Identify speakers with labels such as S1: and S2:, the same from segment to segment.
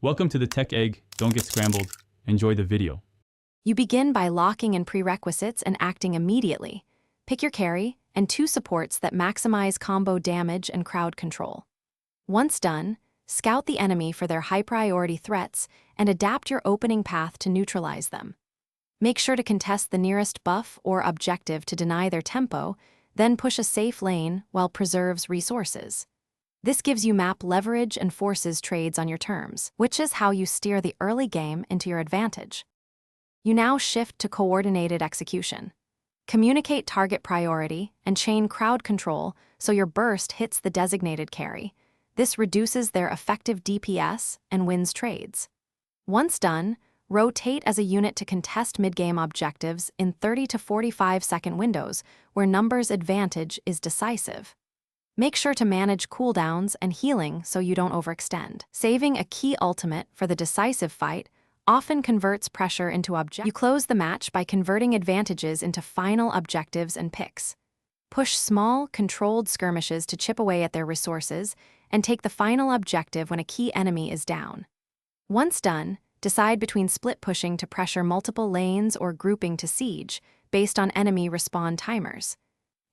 S1: Welcome to the Tech Egg. Don't get scrambled. Enjoy the video.
S2: You begin by locking in prerequisites and acting immediately. Pick your carry and 2 supports that maximize combo damage and crowd control. Once done, scout the enemy for their high-priority threats and adapt your opening path to neutralize them. Make sure to contest the nearest buff or objective to deny their tempo, then push a safe lane while preserves resources. This gives you map leverage and forces trades on your terms, which is how you steer the early game into your advantage. You now shift to coordinated execution. Communicate target priority and chain crowd control so your burst hits the designated carry. This reduces their effective DPS and wins trades. Once done, rotate as a unit to contest mid-game objectives in 30 to 45-second windows where numbers advantage is decisive. Make sure to manage cooldowns and healing so you don't overextend. Saving a key ultimate for the decisive fight often converts pressure into objectives. You close the match by converting advantages into final objectives and picks. Push small, controlled skirmishes to chip away at their resources and take the final objective when a key enemy is down. Once done, decide between split pushing to pressure multiple lanes or grouping to siege based on enemy respawn timers.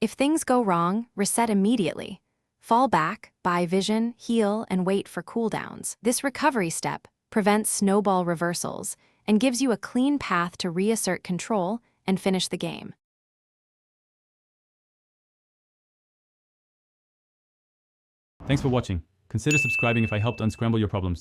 S2: If things go wrong, reset immediately. Fall back, buy vision, heal, and wait for cooldowns. This recovery step prevents snowball reversals and gives you a clean path to reassert control and finish the game.
S1: Thanks for watching. Consider subscribing if I helped unscramble your problems.